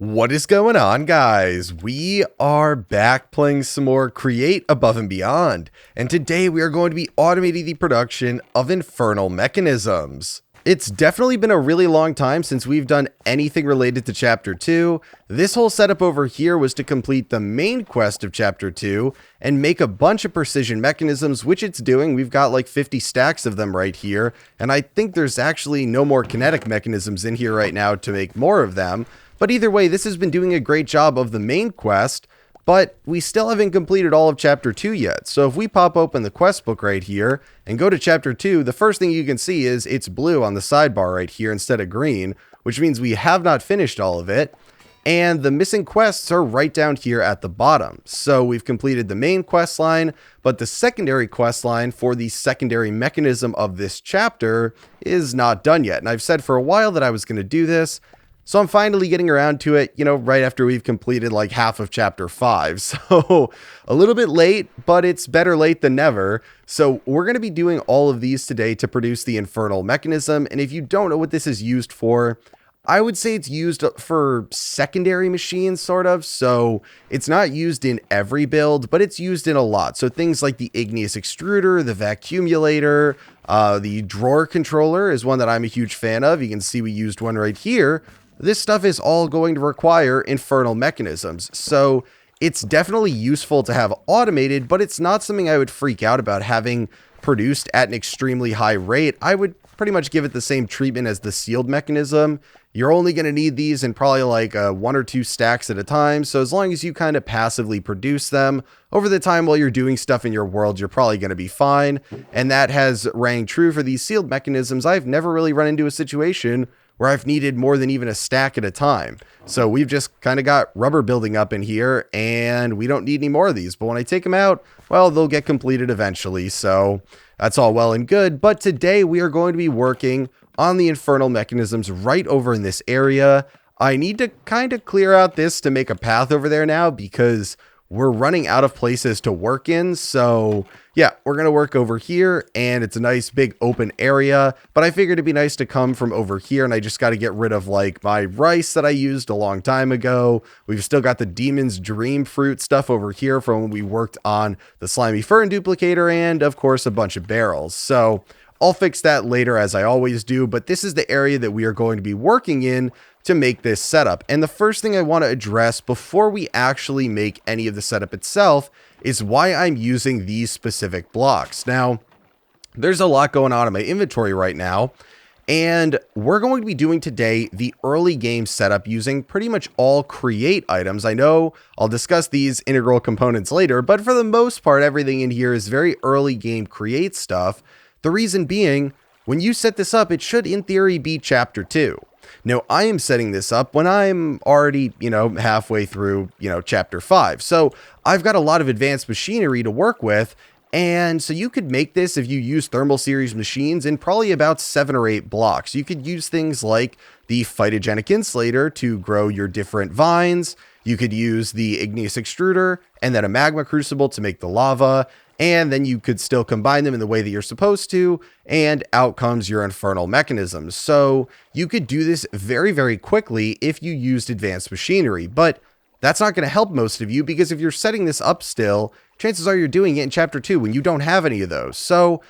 What is going on, guys? We are back playing some more Create Above and Beyond, and today we are going to be automating the production of infernal mechanisms. It's definitely been a really long time since we've done anything related to Chapter 2. This whole setup over here was to complete the main quest of Chapter 2 and make a bunch of precision mechanisms, which it's doing. We've got like 50 stacks of them right here, and I think there's actually no more kinetic mechanisms in here right now to make more of them. But either way, this has been doing a great job of the main quest, but we still haven't completed all of Chapter 2 yet. So if we pop open the quest book right here and go to Chapter 2, the first thing you can see is it's blue on the sidebar right here instead of green, which means we have not finished all of it. And the missing quests are right down here at the bottom. So we've completed the main quest line, but the secondary quest line for the secondary mechanism of this chapter is not done yet. And I've said for a while that I was going to do this. So I'm finally getting around to it, right after we've completed like half of Chapter 5. So a little bit late, but it's better late than never. So we're going to be doing all of these today to produce the infernal mechanism. And if you don't know what this is used for, I would say it's used for secondary machines, sort of. So it's not used in every build, but it's used in a lot. So things like the igneous extruder, the vacuumulator, the drawer controller is one that I'm a huge fan of. You can see we used one right here. This stuff is all going to require infernal mechanisms, so it's definitely useful to have automated, but it's not something I would freak out about having produced at an extremely high rate. I would pretty much give it the same treatment as the sealed mechanism. You're only going to need these in probably like 1 or 2 stacks at a time, so as long as you kind of passively produce them over the time while you're doing stuff in your world, you're probably going to be fine, and that has rang true for these sealed mechanisms. I've never really run into a situation where I've needed more than even a stack at a time. So we've just kind of got rubber building up in here, and we don't need any more of these. But when I take them out, well, they'll get completed eventually. So that's all well and good. But today we are going to be working on the infernal mechanisms right over in this area. I need to kind of clear out this to make a path over there now because we're running out of places to work in. So yeah, we're going to work over here, and it's a nice big open area, but I figured it'd be nice to come from over here, and I just got to get rid of like my rice that I used a long time ago. We've still got the Demon's Dream Fruit stuff over here from when we worked on the Slimy Fern duplicator, and of course a bunch of barrels. So I'll fix that later as I always do, but this is the area that we are going to be working in to make this setup. And the first thing I want to address before we actually make any of the setup itself is why I'm using these specific blocks. Now, there's a lot going on in my inventory right now, and we're going to be doing today the early game setup using pretty much all create items. I know I'll discuss these integral components later, but for the most part, everything in here is very early game create stuff. The reason being, when you set this up, it should in theory be Chapter 2. Now, I am setting this up when I'm already, halfway through, Chapter 5. So I've got a lot of advanced machinery to work with. And so you could make this if you use thermal series machines in probably about 7 or 8 blocks. You could use things like the phytogenic insulator to grow your different vines. You could use the igneous extruder and then a magma crucible to make the lava. And then you could still combine them in the way that you're supposed to, and out comes your infernal mechanisms. So you could do this very, very quickly if you used advanced machinery, but that's not going to help most of you because if you're setting this up still, chances are you're doing it in Chapter 2 when you don't have any of those. So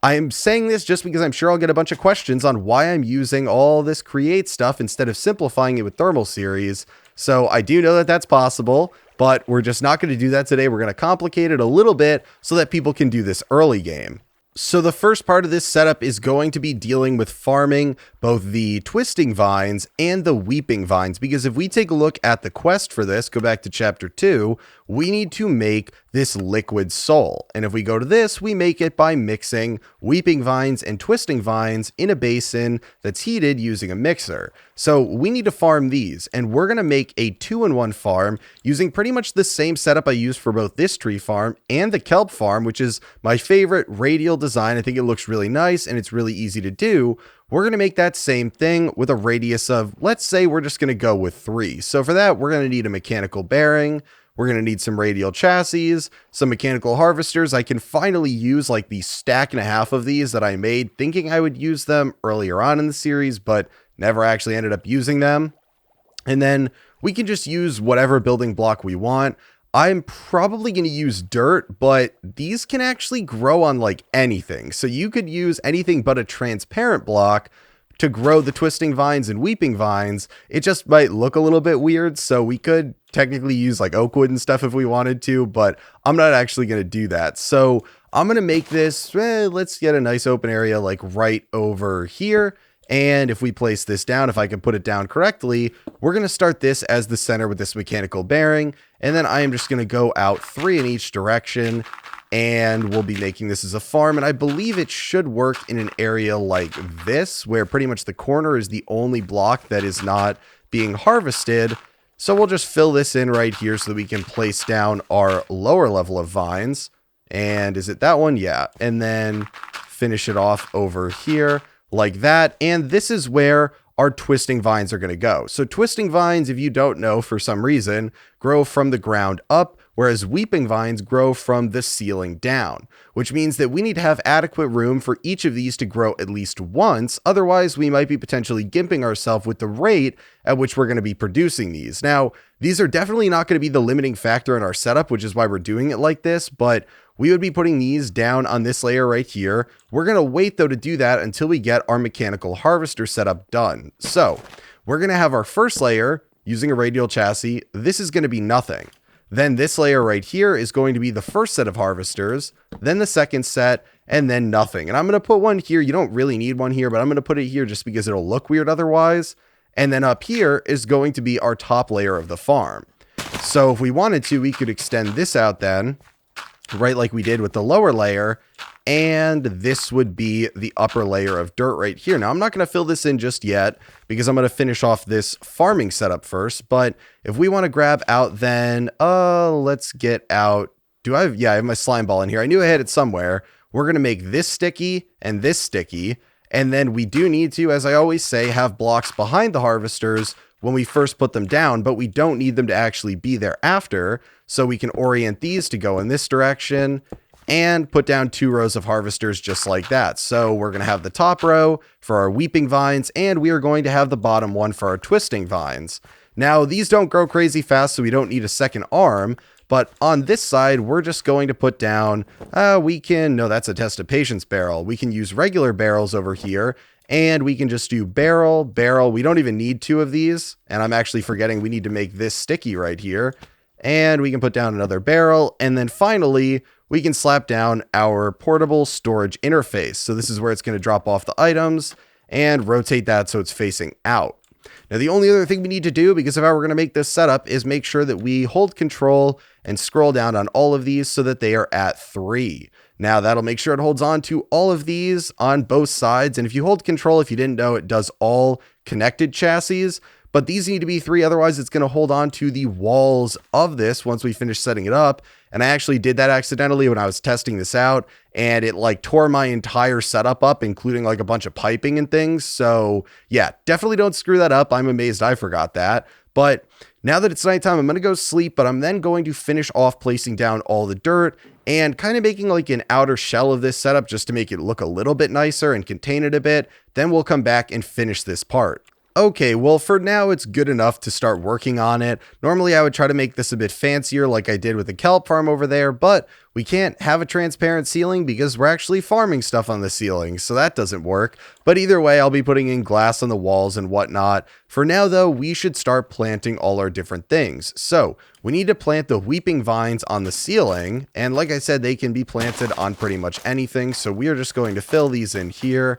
I'm saying this just because I'm sure I'll get a bunch of questions on why I'm using all this create stuff instead of simplifying it with thermal series. So I do know that that's possible, but we're just not going to do that today. We're going to complicate it a little bit so that people can do this early game. So the first part of this setup is going to be dealing with farming both the twisting vines and the weeping vines, because if we take a look at the quest for this, go back to Chapter 2, we need to make this liquid soul. And if we go to this, we make it by mixing weeping vines and twisting vines in a basin that's heated using a mixer. So we need to farm these, and we're going to make a 2-in-1 farm using pretty much the same setup I used for both this tree farm and the kelp farm, which is my favorite radial design. I think it looks really nice and it's really easy to do. We're going to make that same thing with a radius of, let's say we're just going to go with 3. So for that, we're going to need a mechanical bearing. We're going to need some radial chassis, some mechanical harvesters. I can finally use like the stack and a half of these that I made thinking I would use them earlier on in the series, but never actually ended up using them. And then we can just use whatever building block we want. I'm probably going to use dirt, but these can actually grow on like anything. So you could use anything but a transparent block to grow the twisting vines and weeping vines. It just might look a little bit weird. So we could technically use like oak wood and stuff if we wanted to, but I'm not actually going to do that. So I'm going to make this, let's get a nice open area like right over here. And if we place this down, if I can put it down correctly, we're going to start this as the center with this mechanical bearing. And then I am just going to go out 3 in each direction. And we'll be making this as a farm. And I believe it should work in an area like this, where pretty much the corner is the only block that is not being harvested. So we'll just fill this in right here so that we can place down our lower level of vines. And is it that one? Yeah. And then finish it off over here like that. And this is where our twisting vines are going to go. So twisting vines, if you don't know for some reason, grow from the ground up, whereas weeping vines grow from the ceiling down, which means that we need to have adequate room for each of these to grow at least once. Otherwise, we might be potentially gimping ourselves with the rate at which we're going to be producing these. Now, these are definitely not going to be the limiting factor in our setup, which is why we're doing it like this, but we would be putting these down on this layer right here. We're going to wait though to do that until we get our mechanical harvester setup done. So we're going to have our first layer using a radial chassis. This is going to be nothing. Then this layer right here is going to be the first set of harvesters, then the second set, and then nothing. And I'm going to put one here. You don't really need one here, but I'm going to put it here just because it'll look weird otherwise. And then up here is going to be our top layer of the farm. So if we wanted to, we could extend this out then, right like we did with the lower layer, and this would be the upper layer of dirt right here. Now, I'm not going to fill this in just yet because I'm going to finish off this farming setup first, but if we want to grab out then, let's get out, I have my slime ball in here. I knew I had it somewhere. We're going to make this sticky and this sticky, and then we do need to, as I always say, have blocks behind the harvesters when we first put them down, but we don't need them to actually be there after, so we can orient these to go in this direction and put down 2 rows of harvesters just like that. So we're going to have the top row for our weeping vines, and we are going to have the bottom one for our twisting vines. Now, these don't grow crazy fast, so we don't need a second arm, but on this side, we're just going to put down, no, that's a test of patience barrel. We can use regular barrels over here, and we can just do barrel, barrel. We don't even need 2 of these, and I'm actually forgetting we need to make this sticky right here. And we can put down another barrel, and then finally, we can slap down our portable storage interface. So this is where it's going to drop off the items and rotate that so it's facing out. Now, the only other thing we need to do, because of how we're going to make this setup, is make sure that we hold control and scroll down on all of these so that they are at 3. Now, that'll make sure it holds on to all of these on both sides. And if you hold control, if you didn't know, it does all connected chassis. But these need to be 3, otherwise it's going to hold on to the walls of this once we finish setting it up. And I actually did that accidentally when I was testing this out, and it like tore my entire setup up, including like a bunch of piping and things. So yeah, definitely don't screw that up. I'm amazed I forgot that. But now that it's nighttime, I'm going to go sleep, but I'm then going to finish off placing down all the dirt and kind of making like an outer shell of this setup just to make it look a little bit nicer and contain it a bit. Then we'll come back and finish this part. Okay, well, for now, it's good enough to start working on it. Normally, I would try to make this a bit fancier like I did with the kelp farm over there, but we can't have a transparent ceiling because we're actually farming stuff on the ceiling, so that doesn't work. But either way, I'll be putting in glass on the walls and whatnot. For now, though, we should start planting all our different things. So we need to plant the weeping vines on the ceiling, and like I said, they can be planted on pretty much anything, so we are just going to fill these in here.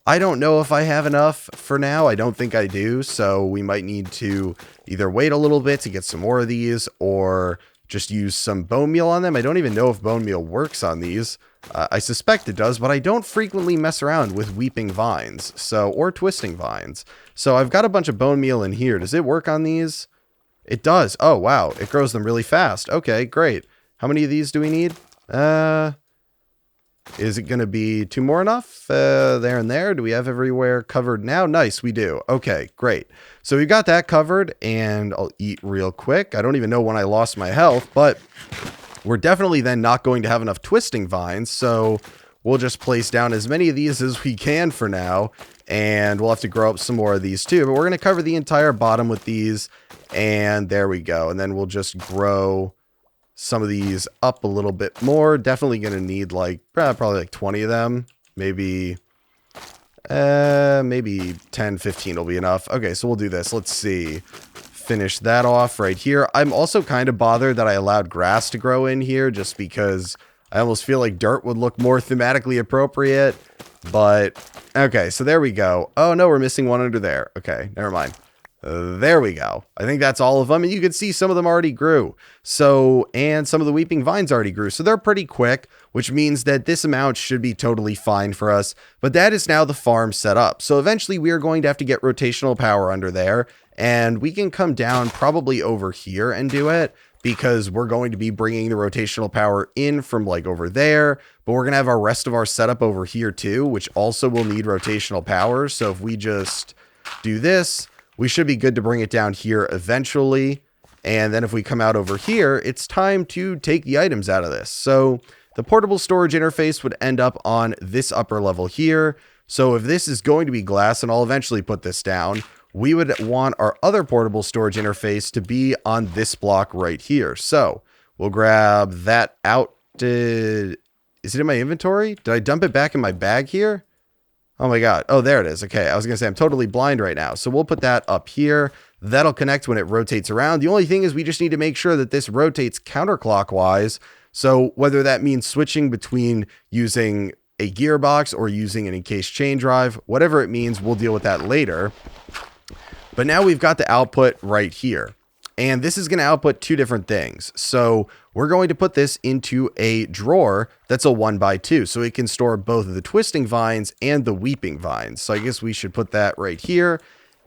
I don't know if I have enough for now. I don't think I do. So we might need to either wait a little bit to get some more of these or just use some bone meal on them. I don't even know if bone meal works on these. I suspect it does, but I don't frequently mess around with weeping vines, or twisting vines. So I've got a bunch of bone meal in here. Does it work on these? It does. Oh, wow. It grows them really fast. Okay, great. How many of these do we need? Is it going to be 2 more enough? There and there. Do we have everywhere covered now? Nice, we do. Okay, great. So we got that covered, and I'll eat real quick. I don't even know when I lost my health, but we're definitely then not going to have enough twisting vines, so we'll just place down as many of these as we can for now, and we'll have to grow up some more of these too. But we're going to cover the entire bottom with these, and there we go. And then we'll just grow some of these up a little bit more. Definitely going to need like probably like 20 of them, maybe 10, 15 will be enough. Okay, so we'll do this. Let's see. Finish that off right here. I'm also kind of bothered that I allowed grass to grow in here just because I almost feel like dirt would look more thematically appropriate. But okay, so there we go. Oh no, we're missing one under there. Okay, never mind. There we go. I think that's all of them. And you can see some of them already grew. So, and some of the weeping vines already grew. So they're pretty quick, which means that this amount should be totally fine for us. But that is now the farm set up. So eventually we are going to have to get rotational power under there. And we can come down probably over here and do it, because we're going to be bringing the rotational power in from like over there. But we're going to have our rest of our setup over here too, which also will need rotational power. So if we just do this, we should be good to bring it down here eventually. And then if we come out over here, it's time to take the items out of this. So the portable storage interface would end up on this upper level here. So if this is going to be glass, and I'll eventually put this down, we would want our other portable storage interface to be on this block right here. So we'll grab that out. Is it in my inventory? Did I dump it back in my bag here? Oh my God. Oh, there it is. Okay. I was going to say I'm totally blind right now. So we'll put that up here. That'll connect when it rotates around. The only thing is we just need to make sure that this rotates counterclockwise. So whether that means switching between using a gearbox or using an encased chain drive, whatever it means, we'll deal with that later. But now we've got the output right here. And this is going to output two different things. So we're going to put this into a drawer that's a 1x2. So it can store both the twisting vines and the weeping vines. So I guess we should put that right here.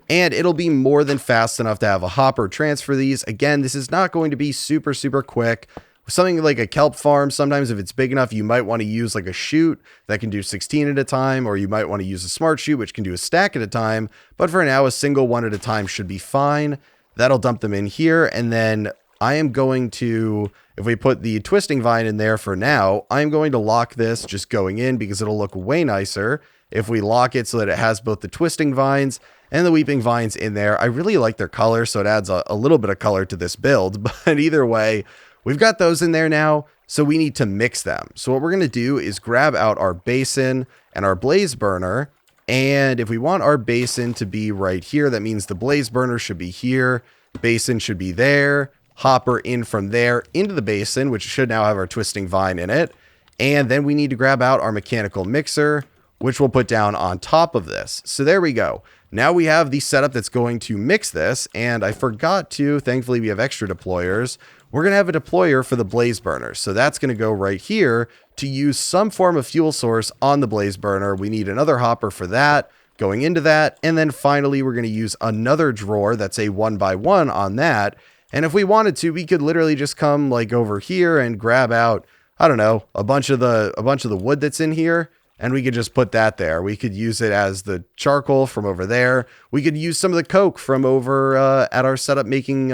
And it'll be more than fast enough to have a hopper transfer these. Again, this is not going to be super, super quick. Something like a kelp farm, sometimes if it's big enough, you might want to use like a chute that can do 16 at a time, or you might want to use a smart chute, which can do a stack at a time. But for now, a single one at a time should be fine. That'll dump them in here. And then I am going to, if we put the twisting vine in there for now, I'm going to lock this just going in because it'll look way nicer if we lock it so that it has both the twisting vines and the weeping vines in there. I really like their color, so it adds a little bit of color to this build. But either way, we've got those in there now, so we need to mix them. So what we're going to do is grab out our basin and our blaze burner. And if we want our basin to be right here, that means the blaze burner should be here. Basin should be there. Hopper in from there into the basin, which should now have our twisting vine in it. And then we need to grab out our mechanical mixer, which we'll put down on top of this. So there we go. Now we have the setup that's going to mix this. And I forgot to, thankfully we have extra deployers. We're going to have a deployer for the blaze burner. So that's going to go right here to use some form of fuel source on the blaze burner. We need another hopper for that going into that. And then finally, we're going to use another drawer that's a 1x1 on that. And if we wanted to, we could literally just come like over here and grab out, I don't know, a bunch of the wood that's in here. And we could just put that there. We could use it as the charcoal from over there. We could use some of the coke from over at our setup making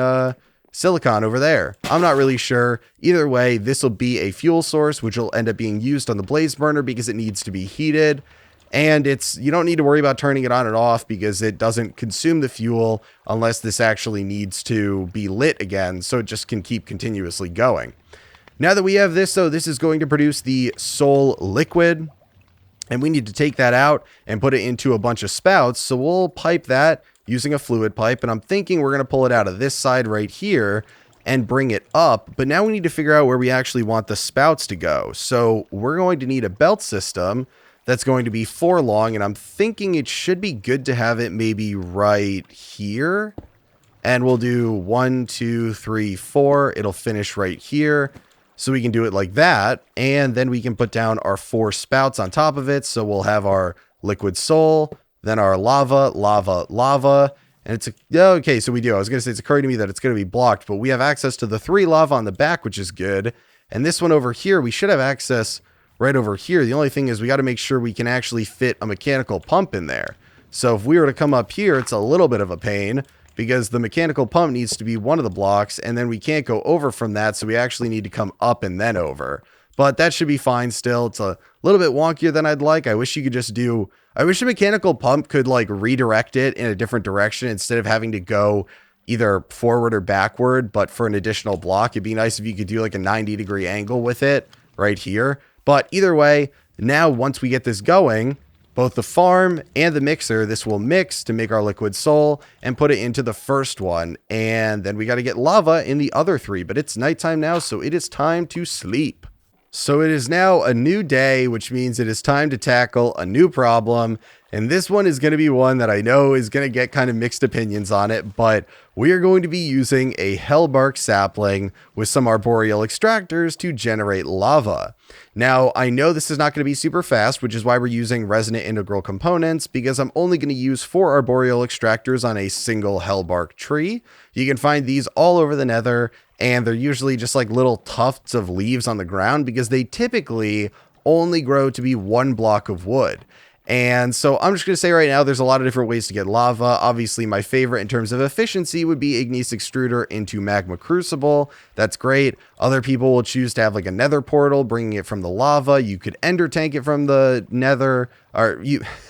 silicon over there. I'm not really sure. Either way, this will be a fuel source, which will end up being used on the blaze burner because it needs to be heated. And you don't need to worry about turning it on and off because it doesn't consume the fuel unless this actually needs to be lit again. So it just can keep continuously going. Now that we have this, though, this is going to produce the soul liquid. And we need to take that out and put it into a bunch of spouts. So we'll pipe that using a fluid pipe. And I'm thinking we're going to pull it out of this side right here and bring it up. But now we need to figure out where we actually want the spouts to go. So we're going to need a belt system that's going to be 4 long. And I'm thinking it should be good to have it maybe right here. And we'll do 1, 2, 3, 4. It'll finish right here. So we can do it like that. And then we can put down our 4 spouts on top of it. So we'll have our liquid soul, then our lava, lava, lava. And it's okay, so we do. I was going to say it's occurring to me that it's going to be blocked, but we have access to the 3 lava on the back, which is good. And this one over here, we should have access right over here. The only thing is we got to make sure we can actually fit a mechanical pump in there. So if we were to come up here, it's a little bit of a pain because the mechanical pump needs to be one of the blocks, and then we can't go over from that, so we actually need to come up and then over. but that should be fine still. It's a little bit wonkier than I'd like. I wish you could just I wish a mechanical pump could like redirect it in a different direction instead of having to go either forward or backward, but for an additional block. It'd be nice if you could do like a 90-degree angle with it right here. But either way, now once we get this going, both the farm and the mixer, this will mix to make our liquid soul and put it into the first one. And then we got to get lava in the other three, but it's nighttime now, so it is time to sleep. So it is now a new day, which means it is time to tackle a new problem. And this one is going to be one that I know is going to get kind of mixed opinions on it, but we are going to be using a hellbark sapling with some arboreal extractors to generate lava. Now, I know this is not going to be super fast, which is why we're using resonant integral components, because I'm only going to use 4 arboreal extractors on a single hellbark tree. You can find these all over the nether, and they're usually just like little tufts of leaves on the ground because they typically only grow to be 1 block of wood. And so I'm just going to say right now, there's a lot of different ways to get lava. Obviously, my favorite in terms of efficiency would be igneous extruder into magma crucible. That's great. Other people will choose to have like a nether portal, bringing it from the lava. You could ender tank it from the nether, or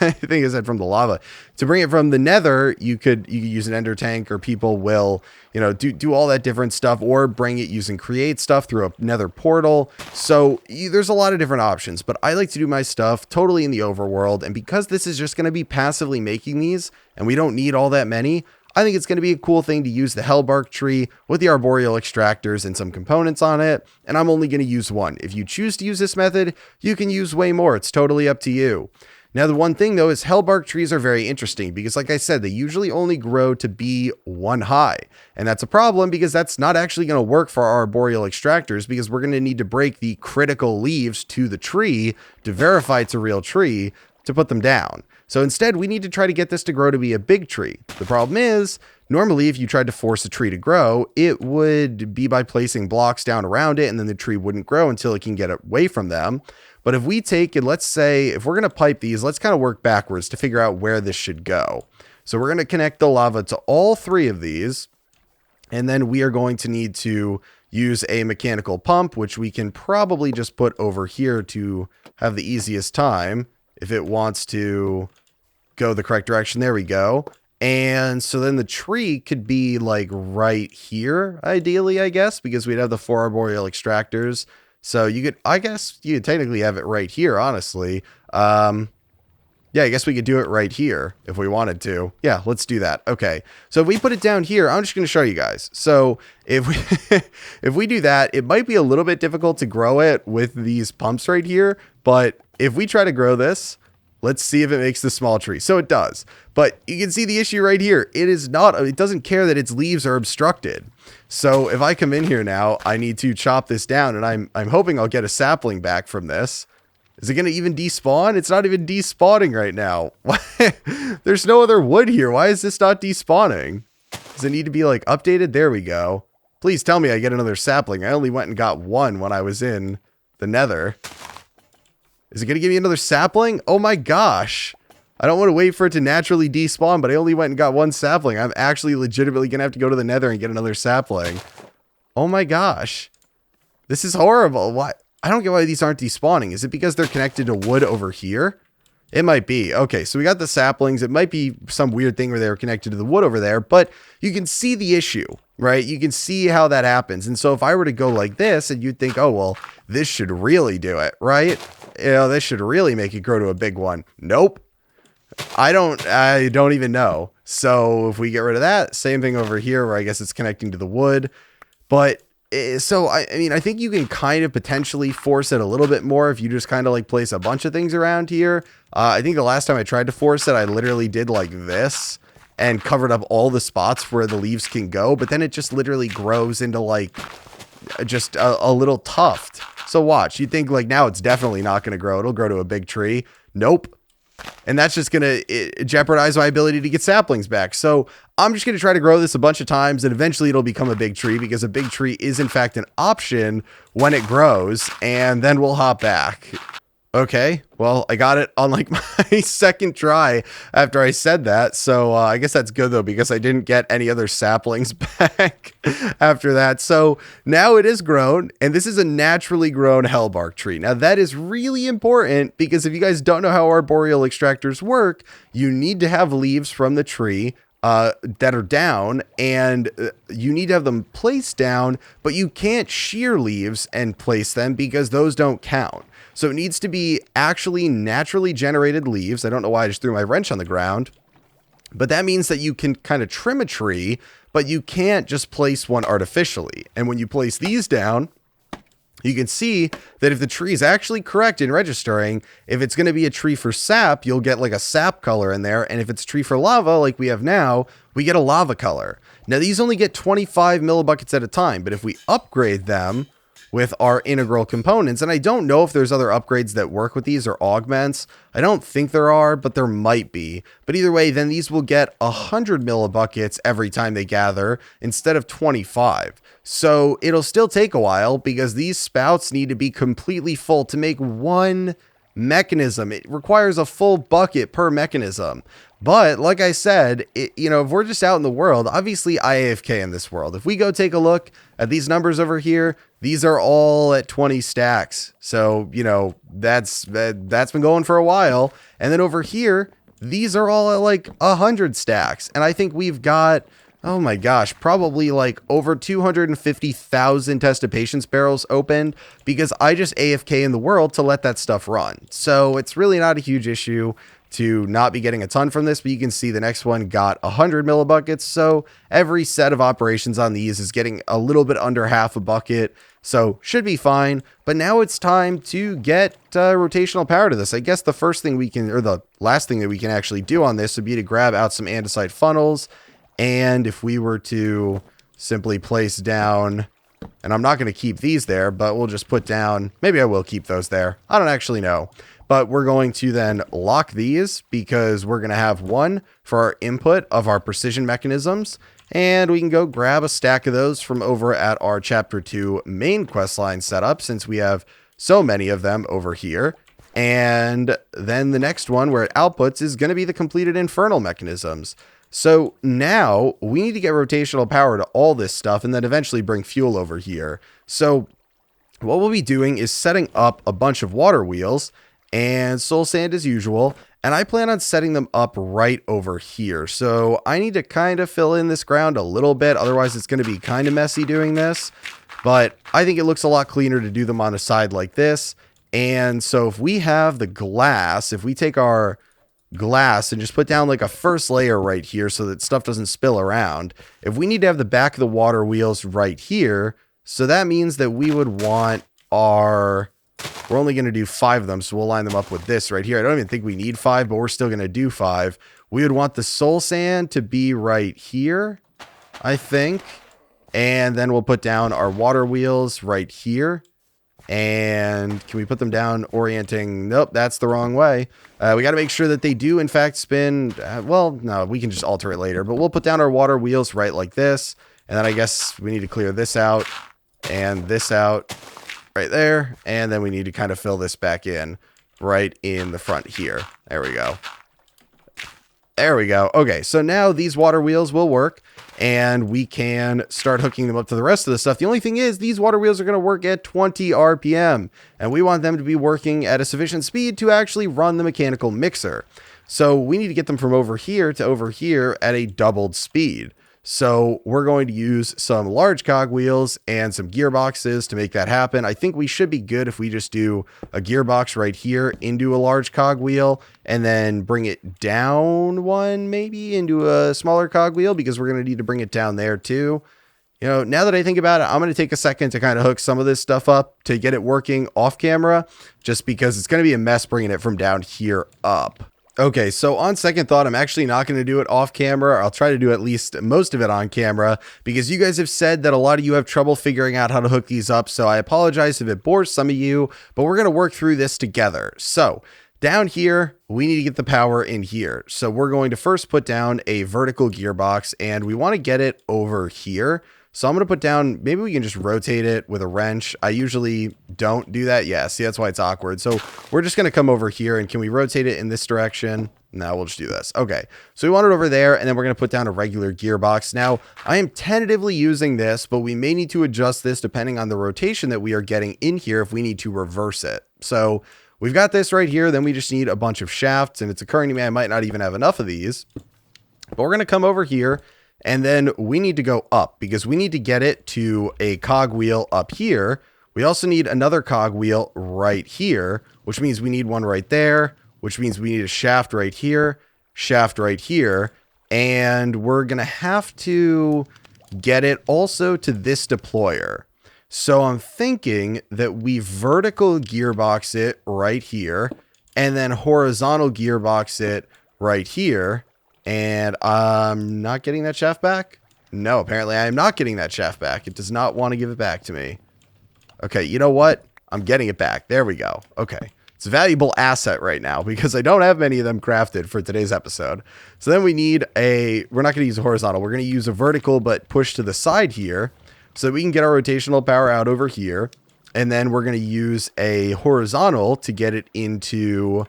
I think I said from the lava. To bring it from the nether, you could use an ender tank, or people will, do all that different stuff, or bring it using create stuff through a nether portal. So there's a lot of different options, but I like to do my stuff totally in the overworld. And because this is just going to be passively making these, and we don't need all that many, I think it's going to be a cool thing to use the hellbark tree with the arboreal extractors and some components on it. And I'm only going to use 1. If you choose to use this method, you can use way more. It's totally up to you. Now, the one thing, though, is hellbark trees are very interesting because, like I said, they usually only grow to be 1 high. And that's a problem because that's not actually going to work for our arboreal extractors, because we're going to need to break the critical leaves to the tree to verify it's a real tree to put them down. So instead, we need to try to get this to grow to be a big tree. The problem is, normally, if you tried to force a tree to grow, it would be by placing blocks down around it, and then the tree wouldn't grow until it can get away from them. But if we take, and let's say, if we're going to pipe these, let's kind of work backwards to figure out where this should go. So we're going to connect the lava to all 3 of these, and then we are going to need to use a mechanical pump, which we can probably just put over here to have the easiest time if it wants to go the correct direction. There we go. And so then the tree could be like right here, ideally, I guess, because we'd have the 4 arboreal extractors. So I guess you could technically have it right here, honestly. Yeah, I guess we could do it right here if we wanted to. Yeah, let's do that. Okay. So if we put it down here, I'm just going to show you guys. So if we, if we do that, it might be a little bit difficult to grow it with these pumps right here. But if we try to grow this, let's see if it makes the small tree. So it does. But you can see the issue right here. It doesn't care that its leaves are obstructed. So if I come in here now, I need to chop this down, and I'm hoping I'll get a sapling back from this. Is it going to even despawn? It's not even despawning right now. There's no other wood here. Why is this not despawning? Does it need to be like updated? There we go. Please tell me I get another sapling. I only went and got 1 when I was in the nether. Is it going to give me another sapling? Oh my gosh. I don't want to wait for it to naturally despawn, but I only went and got 1 sapling. I'm actually legitimately going to have to go to the nether and get another sapling. Oh my gosh. This is horrible. Why? I don't get why these aren't despawning. Is it because they're connected to wood over here? It might be. Okay, so we got the saplings. It might be some weird thing where they were connected to the wood over there, but you can see the issue, right? You can see how that happens. And so if I were to go like this, and you'd think, oh, well, this should really do it, right? This should really make it grow to a big one. Nope. I don't even know. So if we get rid of that, same thing over here where I guess it's connecting to the wood. But so, I mean, I think you can kind of potentially force it a little bit more if you just kind of like place a bunch of things around here. I think the last time I tried to force it, I literally did like this and covered up all the spots where the leaves can go. But then it just literally grows into like just a little tuft. So watch, you'd think like now it's definitely not going to grow. It'll grow to a big tree. Nope. And that's just going to jeopardize my ability to get saplings back. So I'm just going to try to grow this a bunch of times, and eventually it'll become a big tree, because a big tree is in fact an option when it grows, and then we'll hop back. Okay, well, I got it on like my second try after I said that. So I guess that's good though, because I didn't get any other saplings back after that. So now it is grown, and this is a naturally grown hellbark tree. Now that is really important, because if you guys don't know how arboreal extractors work, you need to have leaves from the tree that are down, and you need to have them placed down, but you can't shear leaves and place them because those don't count. So it needs to be actually naturally generated leaves. I don't know why I just threw my wrench on the ground, but that means that you can kind of trim a tree, but you can't just place one artificially. And when you place these down, you can see that if the tree is actually correct in registering, if it's going to be a tree for sap, you'll get like a sap color in there. And if it's a tree for lava, like we have now, we get a lava color. Now, these only get 25 millibuckets at a time, but if we upgrade them with our integral components, and I don't know if there's other upgrades that work with these or augments. I don't think there are, but there might be. But either way, then these will get 100 millibuckets every time they gather instead of 25. So it'll still take a while because these spouts need to be completely full to make one mechanism. It requires a full bucket per mechanism. But like I said, if we're just out in the world, obviously I AFK in this world. If we go take a look at these numbers over here, these are all at 20 stacks. So, that's been going for a while. And then over here, these are all at like 100 stacks. And I think we've got, oh my gosh, probably like over 250,000 tested patience barrels opened because I just AFK in the world to let that stuff run. So it's really not a huge issue to not be getting a ton from this, but you can see the next one got 100 millibuckets. So every set of operations on these is getting a little bit under half a bucket. So should be fine. But now it's time to get rotational power to this. I guess the first thing we can, or the last thing that we can actually do on this would be to grab out some andesite funnels. And if we were to simply place down, and I'm not going to keep these there, but we'll just put down, maybe I will keep those there. I don't actually know. But we're going to then lock these because we're going to have one for our input of our precision mechanisms. And we can go grab a stack of those from over at our Chapter 2 main questline setup, since we have so many of them over here. And then the next one where it outputs is going to be the completed Infernal mechanisms. So now we need to get rotational power to all this stuff and then eventually bring fuel over here. So what we'll be doing is setting up a bunch of water wheels and soul sand as usual. And I plan on setting them up right over here. So I need to kind of fill in this ground a little bit. Otherwise, it's going to be kind of messy doing this. But I think it looks a lot cleaner to do them on a side like this. And so if we have the glass, if we take our glass and just put down like a first layer right here so that stuff doesn't spill around, if we need to have the back of the water wheels right here, so that means that we would want our... We're only going to do 5 of them, so we'll line them up with this right here. I don't even think we need 5, but we're still going to do 5. We would want the soul sand to be right here, I think. And then we'll put down our water wheels right here. And can we put them down orienting? Nope, that's the wrong way. We got to make sure that they do, in fact, spin. Well, no, we can just alter it later. But we'll put down our water wheels right like this. And then I guess we need to clear this out and this out. Right there, and then we need to kind of fill this back in right in the front here. There we go. There we go. Okay, so now these water wheels will work, and we can start hooking them up to the rest of the stuff. The only thing is, these water wheels are going to work at 20 RPM, and we want them to be working at a sufficient speed to actually run the mechanical mixer. So we need to get them from over here to over here at a doubled speed. So we're going to use some large cog wheels and some gearboxes to make that happen. I think we should be good if we just do a gearbox right here into a large cog wheel and then bring it down one maybe into a smaller cog wheel, because we're going to need to bring it down there too. Now that I think about it, I'm going to take a second to kind of hook some of this stuff up to get it working off camera, just because it's going to be a mess bringing it from down here up. Okay, so on second thought, I'm actually not going to do it off camera. I'll try to do at least most of it on camera, because you guys have said that a lot of you have trouble figuring out how to hook these up. So I apologize if it bores some of you, but we're going to work through this together. So down here, we need to get the power in here. So we're going to first put down a vertical gearbox, and we want to get it over here. So I'm going to put down, maybe we can just rotate it with a wrench. I usually don't do that. Yeah, see, that's why it's awkward. So we're just going to come over here, and can we rotate it in this direction? No, we'll just do this. Okay, so we want it over there, and then we're going to put down a regular gearbox. Now, I am tentatively using this, but we may need to adjust this depending on the rotation that we are getting in here if we need to reverse it. So we've got this right here. Then we just need a bunch of shafts, and it's occurring to me I might not even have enough of these. But we're going to come over here, and then we need to go up because we need to get it to a cog wheel up here. We also need another cog wheel right here, which means we need one right there, which means we need a shaft right here, and we're going to have to get it also to this deployer. So I'm thinking that we vertical gearbox it right here, and then horizontal gearbox it right here. And I'm not getting that shaft back? No, apparently I am not getting that shaft back. It does not want to give it back to me. Okay, you know what? I'm getting it back. There we go. Okay. It's a valuable asset right now because I don't have many of them crafted for today's episode. So then we need we're not going to use a horizontal. We're going to use a vertical, but push to the side here so that we can get our rotational power out over here. And then we're going to use a horizontal to get it into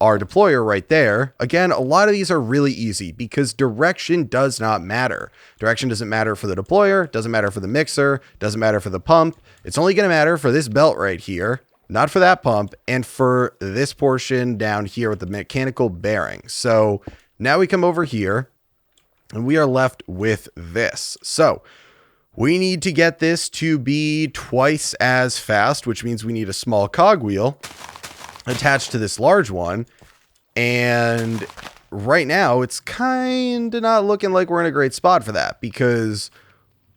our deployer right there. Again, a lot of these are really easy because direction does not matter. Direction doesn't matter for the deployer, doesn't matter for the mixer, doesn't matter for the pump. It's only going to matter for this belt right here, not for that pump, and for this portion down here with the mechanical bearing. So now we come over here and we are left with this. So we need to get this to be twice as fast, which means we need a small cog wheel attached to this large one. And right now it's kind of not looking like we're in a great spot for that because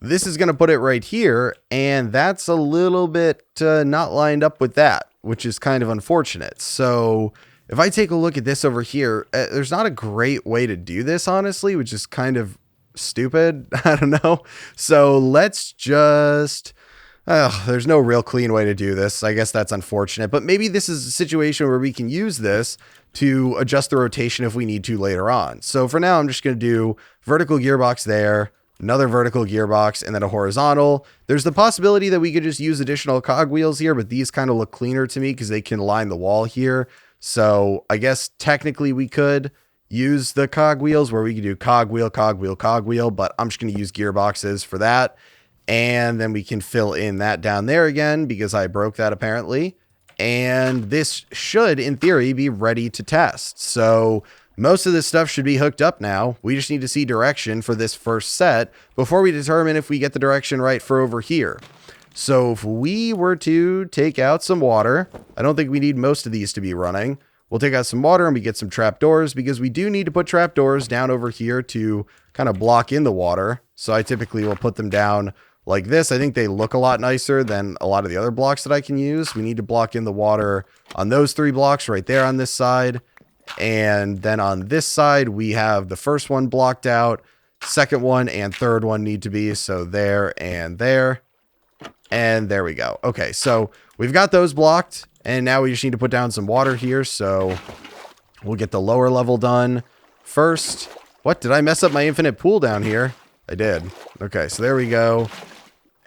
this is going to put it right here. And that's a little bit not lined up with that, which is kind of unfortunate. So if I take a look at this over here, there's not a great way to do this, honestly, which is kind of stupid. I don't know. So let's just... there's no real clean way to do this. I guess that's unfortunate, but maybe this is a situation where we can use this to adjust the rotation if we need to later on. So for now, I'm just going to do vertical gearbox there, another vertical gearbox, and then a horizontal. There's the possibility that we could just use additional cog wheels here, but these kind of look cleaner to me because they can line the wall here. So I guess technically we could use the cog wheels where we could do cog wheel, cog wheel, cog wheel, but I'm just going to use gearboxes for that. And then we can fill in that down there again because I broke that apparently. And this should, in theory, be ready to test. So most of this stuff should be hooked up now. We just need to see direction for this first set before we determine if we get the direction right for over here. So if we were to take out some water, I don't think we need most of these to be running. We'll take out some water and we get some trapdoors because we do need to put trapdoors down over here to kind of block in the water. So I typically will put them down like this. I think they look a lot nicer than a lot of the other blocks that I can use. We need to block in the water on those 3 blocks right there on this side. And then on this side, we have the first one blocked out. Second one and third one need to be. So there and there. And there we go. Okay, so we've got those blocked. And now we just need to put down some water here. So we'll get the lower level done first. What? Did I mess up my infinite pool down here? I did. Okay, so there we go.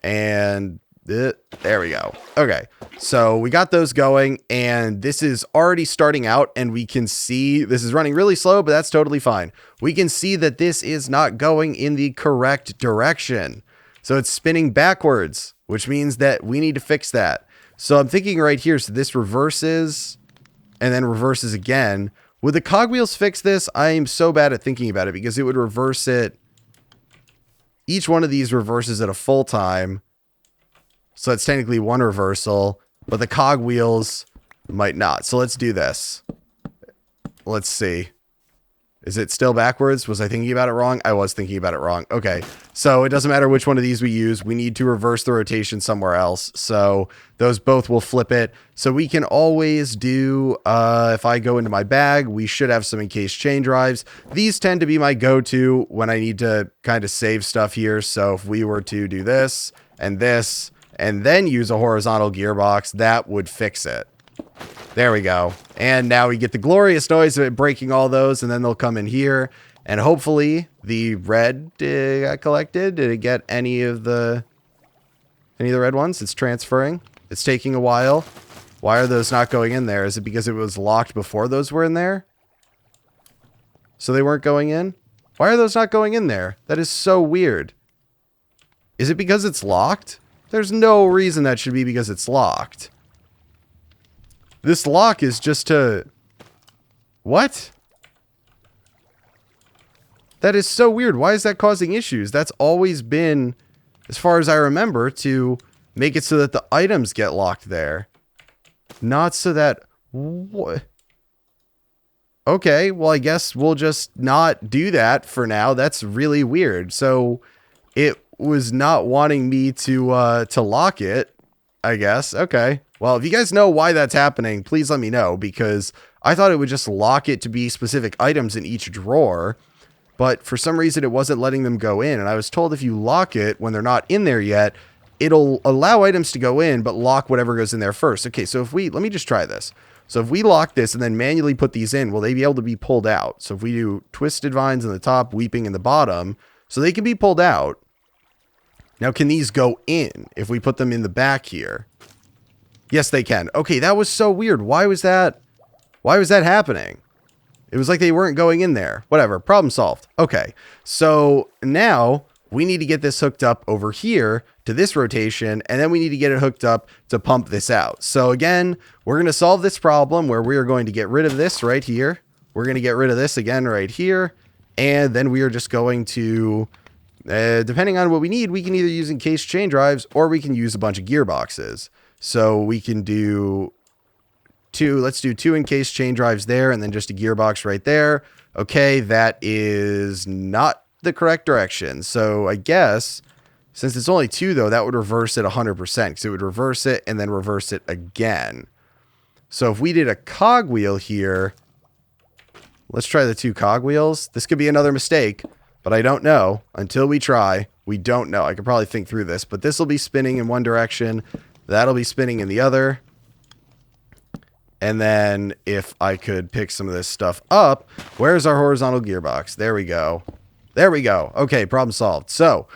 And there we go. Okay, so we got those going, and this is already starting out, and we can see this is running really slow, but that's totally fine. We can see that this is not going in the correct direction. So it's spinning backwards, which means that we need to fix that. So I'm thinking right here, so this reverses and then reverses again. Would the cog wheels fix this? I am so bad at thinking about it because it would reverse it. Each one of these reverses at a full time. So it's technically one reversal, but the cog wheels might not. So let's do this. Let's see. Is it still backwards? Was I thinking about it wrong? I was thinking about it wrong. Okay. So it doesn't matter which one of these we use. We need to reverse the rotation somewhere else. So those both will flip it. So we can always do, if I go into my bag, we should have some encased chain drives. These tend to be my go-to when I need to kind of save stuff here. So if we were to do this, and then use a horizontal gearbox, that would fix it. There we go. And now we get the glorious noise of it breaking all those, and then they'll come in here. And hopefully the red got collected. Did it get any of the red ones? It's transferring. It's taking a while. Why are those not going in there? Is it because it was locked before those were in there? So they weren't going in? Why are those not going in there? That is so weird. Is it because it's locked? There's no reason that should be because it's locked. This lock is just to... What? That is so weird. Why is that causing issues? That's always been, as far as I remember, to make it so that the items get locked there. Not so that... What? Okay, well, I guess we'll just not do that for now. That's really weird. So it was not wanting me to lock it, I guess. Okay. Well, if you guys know why that's happening, please let me know, because I thought it would just lock it to be specific items in each drawer, but for some reason it wasn't letting them go in. And I was told if you lock it when they're not in there yet, it'll allow items to go in, but lock whatever goes in there first. Okay, so if let me just try this. So if we lock this and then manually put these in, will they be able to be pulled out? So if we do twisted vines in the top, weeping in the bottom, so they can be pulled out. Now, can these go in if we put them in the back here? Yes, they can. Okay, that was so weird. Why was that happening? It was like they weren't going in there. Whatever, problem solved. Okay, so now we need to get this hooked up over here to this rotation, and then we need to get it hooked up to pump this out. So again, we're going to solve this problem where we are going to get rid of this right here. We're going to get rid of this again right here, and then we are just going to... depending on what we need, we can either use encased chain drives or we can use a bunch of gearboxes. So we can do let's do 2 encased chain drives there and then just a gearbox right there. Okay, that is not the correct direction. So I guess since it's only 2 though, that would reverse it 100% because it would reverse it and then reverse it again. So if we did a cog wheel here, let's try the 2 cog wheels. This could be another mistake. But I don't know. Until we try, we don't know. I could probably think through this. But this will be spinning in one direction. That'll be spinning in the other. And then if I could pick some of this stuff up. Where's our horizontal gearbox? There we go. There we go. Okay, problem solved. So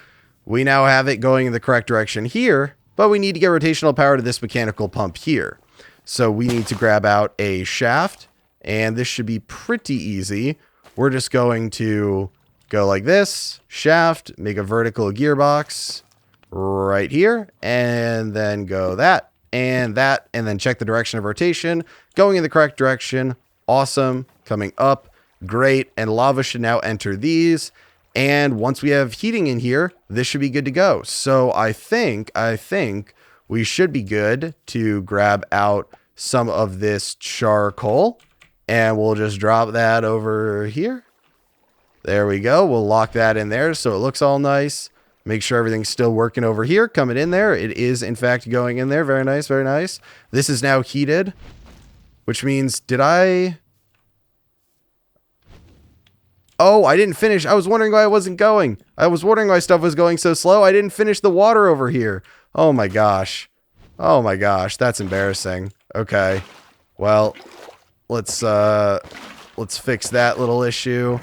we now have it going in the correct direction here. But we need to get rotational power to this mechanical pump here. So we need to grab out a shaft. And this should be pretty easy. We're just going to... go like this, shaft, make a vertical gearbox right here, and then go that, and then check the direction of rotation, going in the correct direction, awesome, coming up, great, and lava should now enter these, and once we have heating in here, this should be good to go. So I think we should be good to grab out some of this charcoal, and we'll just drop that over here. There we go. We'll lock that in there so it looks all nice. Make sure everything's still working over here. Coming in there. It is, in fact, going in there. Very nice, very nice. This is now heated, which means, Oh, I didn't finish. I was wondering why I wasn't going. I was wondering why stuff was going so slow. I didn't finish the water over here. Oh, my gosh. Oh, my gosh. That's embarrassing. Okay. Well, let's fix that little issue.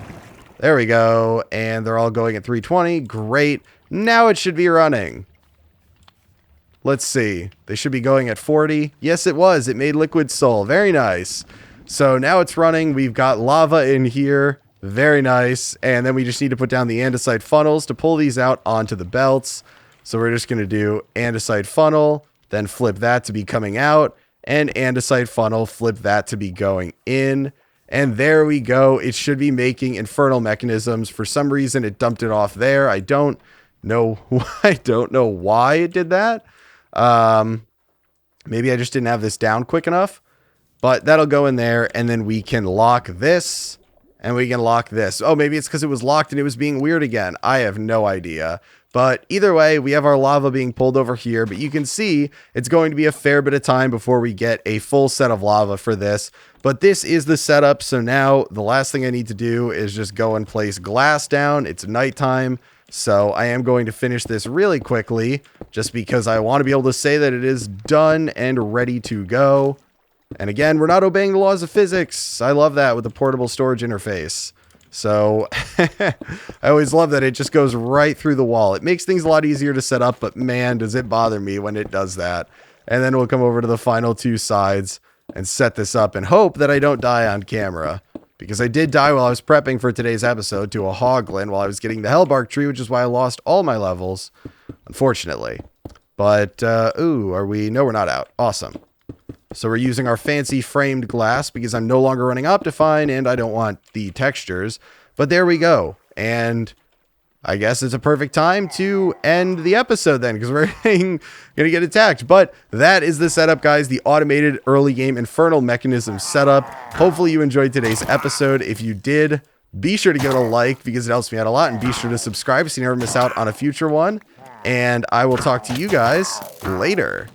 There we go, and they're all going at 320. Great. Now it should be running. Let's see. They should be going at 40. Yes, it was. It made liquid soul. Very nice. So now it's running. We've got lava in here. Very nice. And then we just need to put down the andesite funnels to pull these out onto the belts. So we're just going to do andesite funnel, then flip that to be coming out, and andesite funnel, flip that to be going in. And there we go. It should be making infernal mechanisms. For some reason, it dumped it off there. I don't know. I don't know why it did that. Maybe I just didn't have this down quick enough. But that'll go in there, and then we can lock this, and we can lock this. Oh, maybe it's because it was locked and it was being weird again. I have no idea. But either way, we have our lava being pulled over here, but you can see it's going to be a fair bit of time before we get a full set of lava for this. But this is the setup, so now the last thing I need to do is just go and place glass down. It's nighttime, so I am going to finish this really quickly, just because I want to be able to say that it is done and ready to go. And again, we're not obeying the laws of physics. I love that with the portable storage interface. So I always love that it just goes right through the wall. It makes things a lot easier to set up, but man, does it bother me when it does that. And then we'll come over to the final two sides and set this up and hope that I don't die on camera. Because I did die while I was prepping for today's episode to a hoglin while I was getting the Hellbark tree, which is why I lost all my levels, unfortunately. But, ooh, are we? No, we're not out. Awesome. So we're using our fancy framed glass because I'm no longer running Optifine and I don't want the textures. But there we go. And I guess it's a perfect time to end the episode then because we're going to get attacked. But that is the setup, guys. The automated early game Infernal mechanism setup. Hopefully you enjoyed today's episode. If you did, be sure to give it a like because it helps me out a lot. And be sure to subscribe so you never miss out on a future one. And I will talk to you guys later.